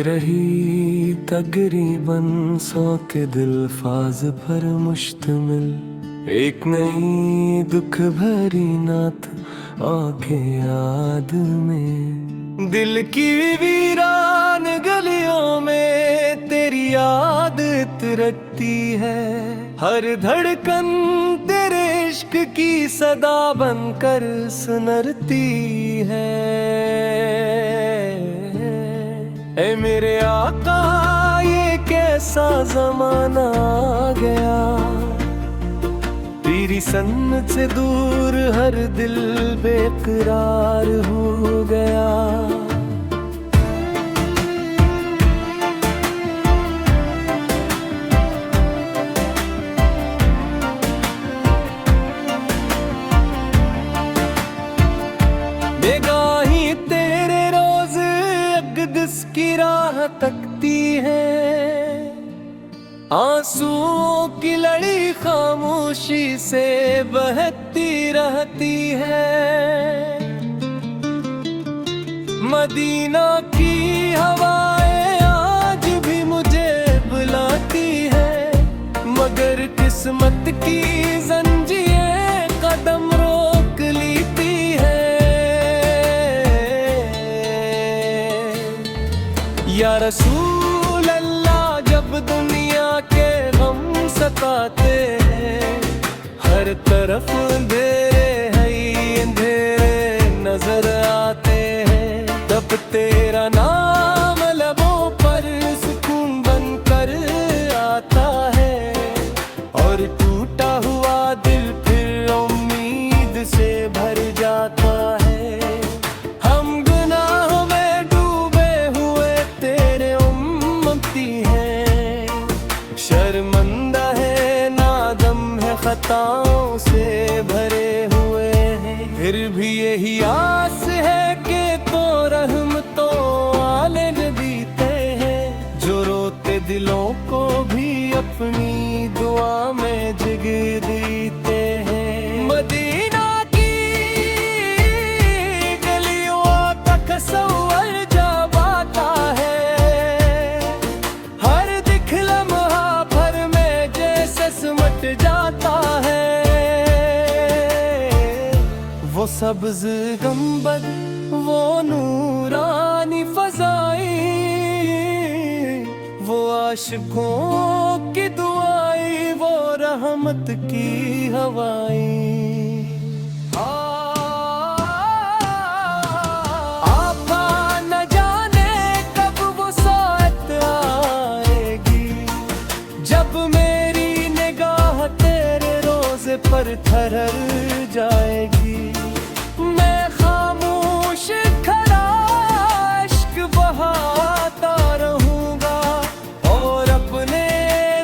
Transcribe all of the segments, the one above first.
रही तकरीबन 100 के दिलफाज पर मुश्तमिल एक नई दुख भरी नात आके याद में। दिल की वीरान गलियों में तेरी याद तिरकती है, हर धड़कन तेरे इश्क की सदा बनकर सुनरती है। ऐ मेरे आका ये कैसा जमाना आ गया, तेरी सन्नत से दूर हर दिल बेकरार हो गया। निगाहें तेरे रोज अक़दस की राह तकती है, आंसुओं की लड़ी खामोशी से बहती रहती है। मदीना की हवाएं आज भी मुझे बुलाती है, मगर किस्मत की जंजीरें कदम रोक लेती है। या रसूल अल्लाह जब दुनिया के गम सताते हैं, हर तरफ अंधेरे ही अंधेरे नजर आते हैं, तब तेरा नाम लबों पर सुकून बनकर आता है, और टूटा हुआ दिल फिर उम्मीद से भर जाता है। हम गुनाहों में डूबे हुए तेरे उम्मती हैं, शर्मिंदा है नादम है खताओं से भरे हुए हैं, फिर भी यही आस है कि तो रहमतों वाले देते हैं, जो रोते दिलों को भी अपनी दुआ में जगह देते हैं। मदीना की गलियों तक सवर जब आता है, हर दिख लम्हा भर में जैसे सिमट जाता है। वो सब्ज गंबद वो नूरानी फज़ाई, वो आशिकों की दुआई, वो रहमत की हवाई। आपा न जाने कब वो साथ आएगी, जब मेरी निगाह तेरे रोज़े पर ठहर जाएगी। मैं खामोश खड़ा इश्क बहाता रहूंगा, और अपने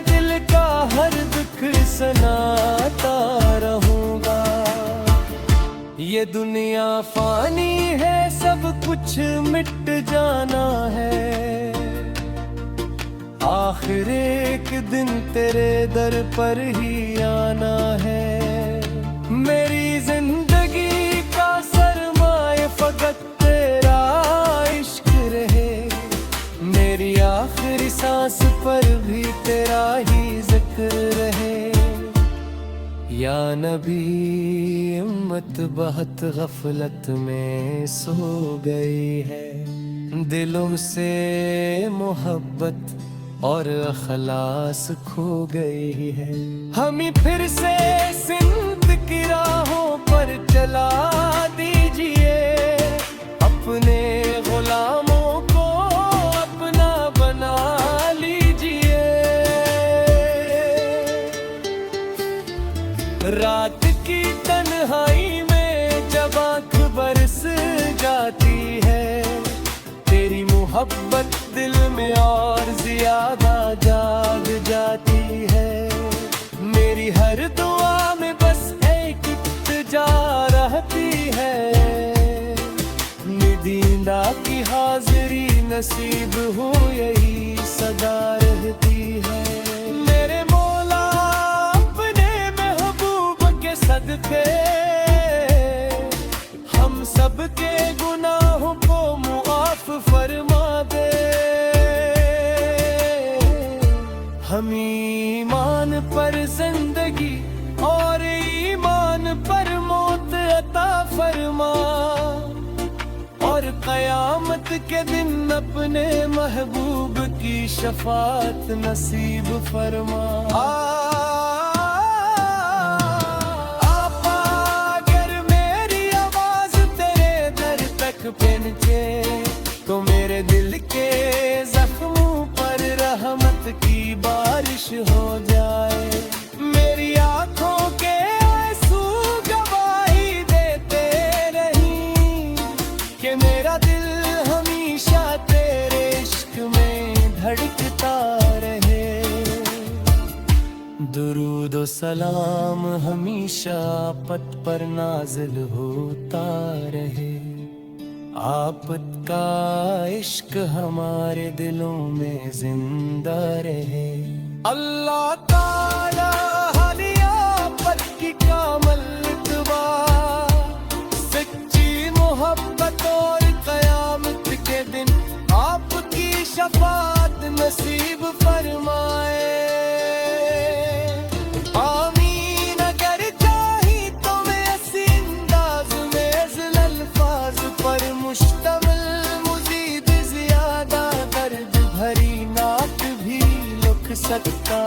दिल का हर दुख सुनाता रहूंगा। ये दुनिया फानी है, सब कुछ मिट जाना है, आखिर एक दिन तेरे दर पर ही आना है। मेरी जिंदगी का सरमाए फकत तेरा इश्क रहे, मेरी आखिरी सांस पर भी तेरा ही जिक्र रहे। या नबी उम्मत बहुत गफलत में सो गई है, दिलों से मोहब्बत और अखलास खो गई है। हमें फिर से सिंध की राहों पर चला दीजिए, अपने गुलामों को अपना बना लीजिए। रात की तन्हाई में जब आँख बरस जाती है, तेरी मोहब्बत दिल में और ज्यादा जाग जाती है। मेरी हर दुआ में बस एक इल्तिजा रहती है, निदीदा की हाजिरी नसीब हो यही सदा रहती है। मेरे मौला अपने महबूब के सदके हम सब के गुनाहों को मुआफ फरमा दे। हम ईमान पर जिंदगी और ईमान पर मौत अता फरमा, और क़यामत के दिन अपने महबूब की शफाअत नसीब फरमा। आपा अगर मेरी आवाज तेरे दर तक पहुंचे तो मेरे दिल के जख्मों पर रहमत की बारिश हो जाए। मेरी आंखों के आंसू गवाही देते रहीं कि मेरा दिल हमेशा तेरे इश्क में धड़कता रहे। दुरूद व सलाम हमेशा आपत पर नाज़िल होता रहे। आपत का इश्क हमारे दिलों में जिंदा रहे। अल्लाह ताला हाली आपत की कामल दुआ, सच्ची मोहब्बत और क़यामत के दिन आपकी शफाअत नसीब फरमाए। आमीन। अगर चाही तो मैं ऐसी अंदाज में ज़िल अल्फाज पर मुश्तमिल मज़ीद ज़्यादा दर्द भरी नात भी लिख सकता